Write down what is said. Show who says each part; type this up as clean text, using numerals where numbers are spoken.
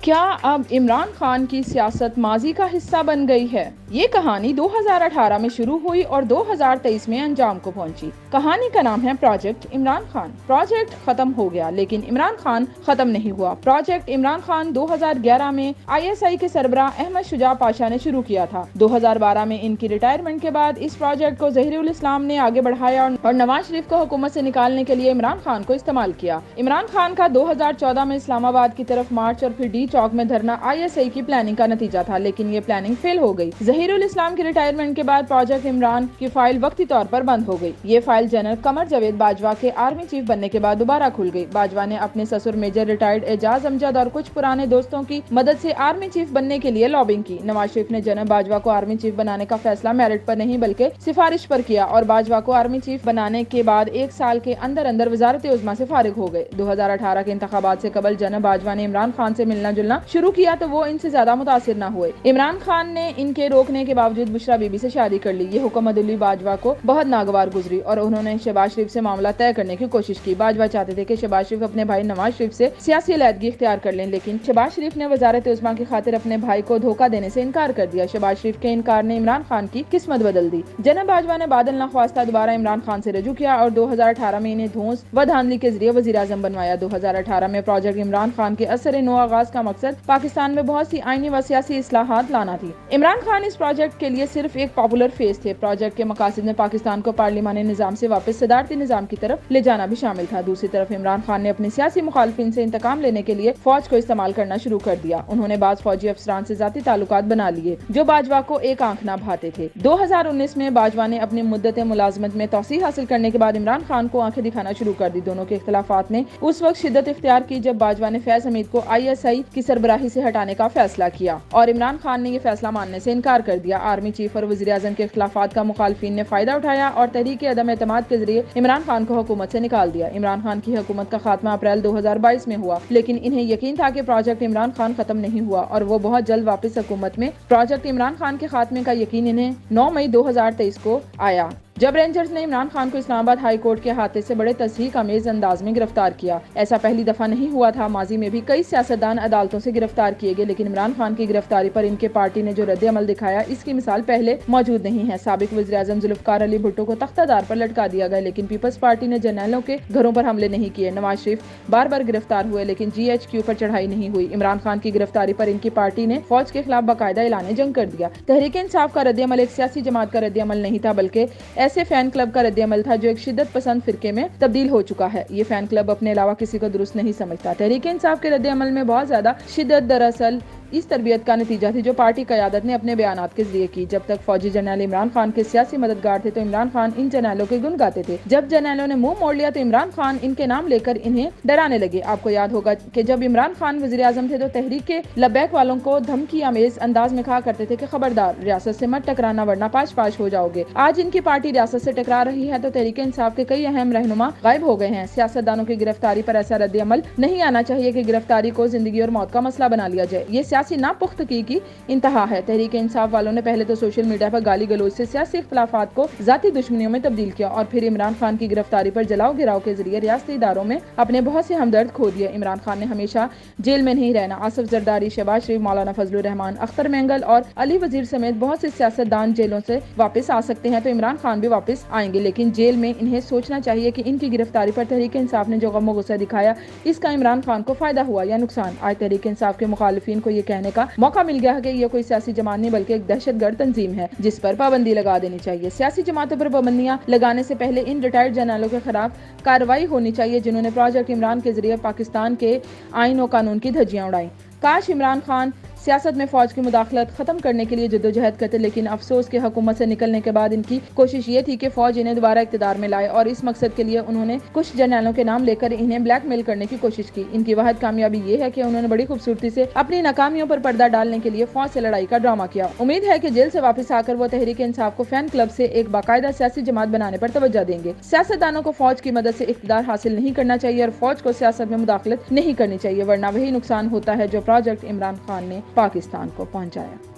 Speaker 1: کیا اب عمران خان کی سیاست ماضی کا حصہ بن گئی ہے؟ یہ کہانی 2018 میں شروع ہوئی اور 2023 میں انجام کو پہنچی۔ کہانی کا نام ہے پروجیکٹ عمران خان۔ پروجیکٹ ختم ہو گیا لیکن عمران خان ختم نہیں ہوا۔ پروجیکٹ عمران خان 2011 میں ISI کے سربراہ احمد شجاع پاشا نے شروع کیا تھا۔ 2012 میں ان کی ریٹائرمنٹ کے بعد اس پروجیکٹ کو ظہیر الاسلام نے آگے بڑھایا اور نواز شریف کو حکومت سے نکالنے کے لیے عمران خان کو استعمال کیا۔ عمران خان کا 2014 میں اسلام آباد کی طرف مارچ اور پھر ڈی چوک میں دھرنا ISI کی پلاننگ کا نتیجہ تھا، لیکن یہ پلاننگ فیل ہو گئی۔ ظہیر الاسلام کی ریٹائرمنٹ کے بعد پروجیکٹ عمران کی فائل وقتی طور پر بند ہو گئی۔ یہ فائل جنرل قمر جاوید باجوہ کے آرمی چیف بننے کے بعد دوبارہ کھل گئی۔ باجوہ نے اپنے سسر میجر ریٹائرڈ اعجاز امجد اور کچھ پرانے دوستوں کی مدد سے آرمی چیف بننے کے لیے لابنگ کی۔ نواز شریف نے جنرل باجوہ کو آرمی چیف بنانے کا فیصلہ میرٹ پر نہیں بلکہ سفارش پر کیا اور باجوہ کو آرمی چیف بنانے کے بعد ایک سال کے اندر وزارت عظمیٰ سے فارغ ہو گئے۔ 2018 کے انتخابات سے قبل جنرل باجوہ نے عمران خان سے ملنا جلنا شروع کیا تو وہ ان سے زیادہ متاثر نہ ہوئے۔ عمران خان نے ان کے روکنے کے باوجود بشرا بی بی سے شادی کر لی۔ یہ حکم عدلی باجوہ کو بہت ناگوار گزری اور انہوں نے شہباز شریف سے معاملہ طے کرنے کی کوشش کی۔ باجوہ چاہتے تھے کہ شہباز شریف اپنے بھائی نواز شریف سے سیاسی علیحدگی اختیار کر لیں، لیکن شہباز شریف نے وزارت عظمیٰ کی خاطر اپنے بھائی کو دھوکہ دینے سے انکار کر دیا۔ شہباز شریف کے انکار نے عمران خان کی قسمت بدل دی۔ جنرل باجوہ نے بادل نخواستہ دوبارہ عمران خان سے رجوع کیا اور 2018 میں انہیں دھونس و دھاندلی کے ذریعے وزیر اعظم بنوایا۔ 2018 میں پروجیکٹ عمران خان کے اثر نو آغاز کا مقصد پاکستان میں بہت سی آئینی و سیاسی اصلاحات لانا تھی۔ عمران خان اس پروجیکٹ کے لیے صرف ایک پاپولر فیس تھے۔ پروجیکٹ کے مقاصد میں پاکستان کو پارلیمانی نظام سے واپس صدارتی نظام کی طرف لے جانا بھی شامل تھا۔ دوسری طرف عمران خان نے اپنے سیاسی مخالفین سے انتقام لینے کے لیے فوج کو استعمال کرنا شروع کر دیا۔ انہوں نے بعض فوجی افسران سے ذاتی تعلقات بنا لیے جو باجوہ کو ایک آنکھ نہ بھاتے تھے۔ 2019 میں باجوہ نے اپنی مدت ملازمت میں توسیع حاصل کرنے کے بعد عمران خان کو آنکھیں دکھانا شروع کر دی۔ دونوں کے اختلافات نے اس وقت شدت اختیار کی جب باجوہ نے فیض حمید کو ISI کی سربراہی سے ہٹانے کا فیصلہ کیا اور عمران خان نے یہ فیصلہ ماننے سے انکار کر دیا۔ آرمی چیف اور وزیر اعظم کے اختلافات کا مخالفین نے فائدہ اٹھایا اور تحریک عدم اعتماد کے ذریعے عمران خان کو حکومت سے نکال دیا۔ عمران خان کی حکومت کا خاتمہ اپریل 2022 میں ہوا، لیکن انہیں یقین تھا کہ پروجیکٹ عمران خان ختم نہیں ہوا اور وہ بہت جلد واپس حکومت میں۔ پروجیکٹ عمران خان کے خاتمے کا یقین انہیں 9 مئی 2023 کو آیا جب رینجرز نے عمران خان کو اسلام آباد ہائی کورٹ کے احاطے سے بڑے تضحیک آمیز انداز میں گرفتار کیا۔ ایسا پہلی دفعہ نہیں ہوا تھا، ماضی میں بھی کئی سیاستدان عدالتوں سے گرفتار کیے گئے، لیکن عمران خان کی گرفتاری پر ان کے پارٹی نے جو رد عمل دکھایا اس کی مثال پہلے موجود نہیں ہے۔ سابق وزیر اعظم ذوالفقار علی بھٹو کو تختہ دار پر لٹکا دیا گیا، لیکن پیپلز پارٹی نے جرنیلوں کے گھروں پر حملے نہیں کیے۔ نواز شریف بار بار گرفتار ہوئے لیکن GHQ پر چڑھائی نہیں ہوئی۔ عمران خان کی گرفتاری پر ان کی پارٹی نے فوج کے خلاف باقاعدہ اعلان جنگ کر دیا۔ تحریک انصاف کا رد عمل ایک سیاسی جماعت کا رد عمل نہیں تھا بلکہ ایسے فین کلب کا رد عمل تھا جو ایک شدت پسند فرقے میں تبدیل ہو چکا ہے۔ یہ فین کلب اپنے علاوہ کسی کو درست نہیں سمجھتا۔ تحریک انصاف کے رد عمل میں بہت زیادہ شدت دراصل اس تربیت کا نتیجہ تھی جو پارٹی قیادت نے اپنے بیانات کے ذریعے کی۔ جب تک فوجی جرنیل عمران خان کے سیاسی مددگار تھے تو عمران خان ان جرنیلوں کے گن گاتے تھے۔ جب جرنیلوں نے منہ موڑ لیا تو عمران خان ان کے نام لے کر انہیں ڈرانے لگے۔ آپ کو یاد ہوگا کہ جب عمران خان وزیر اعظم تھے تو تحریک کے لبیک والوں کو دھمکی آمیز انداز میں کہا کرتے تھے کہ خبردار ریاست سے مت ٹکرانا ورنہ پاش پاش ہو جاؤ گے۔ آج ان کی پارٹی ریاست سے ٹکرا رہی ہے تو تحریک انصاف کے کئی اہم رہنما غائب ہو گئے ہیں۔ سیاستدانوں کی گرفتاری پر ایسا رد عمل نہیں آنا چاہیے کہ گرفتاری کو زندگی اور موت کا مسئلہ بنا لیا جائے۔ یہ سیاسی ناپختگی کی انتہا ہے۔ تحریک انصاف والوں نے پہلے تو سوشل میڈیا پر گالی گلوچ سے سیاسی اختلافات کو ذاتی دشمنیوں میں تبدیل کیا اور پھر عمران خان کی گرفتاری پر جلاؤ گراؤ کے ذریعے ریاستی اداروں میں اپنے بہت سے ہمدرد کھو دیے۔ عمران خان نے ہمیشہ جیل میں نہیں رہنا۔ آصف زرداری، شہباز شریف، مولانا فضل الرحمان، اختر مینگل اور علی وزیر سمیت بہت سے سیاستدان جیلوں سے واپس آ سکتے ہیں تو عمران خان بھی واپس آئیں گے، لیکن جیل میں انہیں سوچنا چاہیے کہ ان کی گرفتاری پر تحریک انصاف نے جو غم و غصہ دکھایا اس کا عمران خان کو فائدہ ہوا یا نقصان۔ آج تحریک انصاف کے مخالفین کو یہ کہنے کا موقع مل گیا ہے کہ یہ کوئی سیاسی جماعت نہیں بلکہ ایک دہشت گرد تنظیم ہے جس پر پابندی لگا دینی چاہیے۔ سیاسی جماعتوں پر پابندیاں لگانے سے پہلے ان ریٹائرڈ جرنیلوں کے خلاف کارروائی ہونی چاہیے جنہوں نے پروجیکٹ عمران کے ذریعے پاکستان کے آئین و قانون کی دھجیاں اڑائیں۔ کاش عمران خان سیاست میں فوج کی مداخلت ختم کرنے کے لیے جدوجہد کرتے، لیکن افسوس کہ حکومت سے نکلنے کے بعد ان کی کوشش یہ تھی کہ فوج انہیں دوبارہ اقتدار میں لائے اور اس مقصد کے لیے انہوں نے کچھ جرنیلوں کے نام لے کر انہیں بلیک میل کرنے کی کوشش کی۔ ان کی واحد کامیابی یہ ہے کہ انہوں نے بڑی خوبصورتی سے اپنی ناکامیوں پر پردہ ڈالنے کے لیے فوج سے لڑائی کا ڈرامہ کیا۔ امید ہے کہ جیل سے واپس آ کر وہ تحریک انصاف کو فین کلب سے ایک باقاعدہ سیاسی جماعت بنانے پر توجہ دیں گے۔ سیاستدانوں کو فوج کی مدد سے اقتدار حاصل نہیں کرنا چاہیے اور فوج کو سیاست میں مداخلت نہیں کرنی چاہیے، ورنہ وہی نقصان ہوتا ہے جو پروجیکٹ عمران خان نے پاکستان کو پہنچایا۔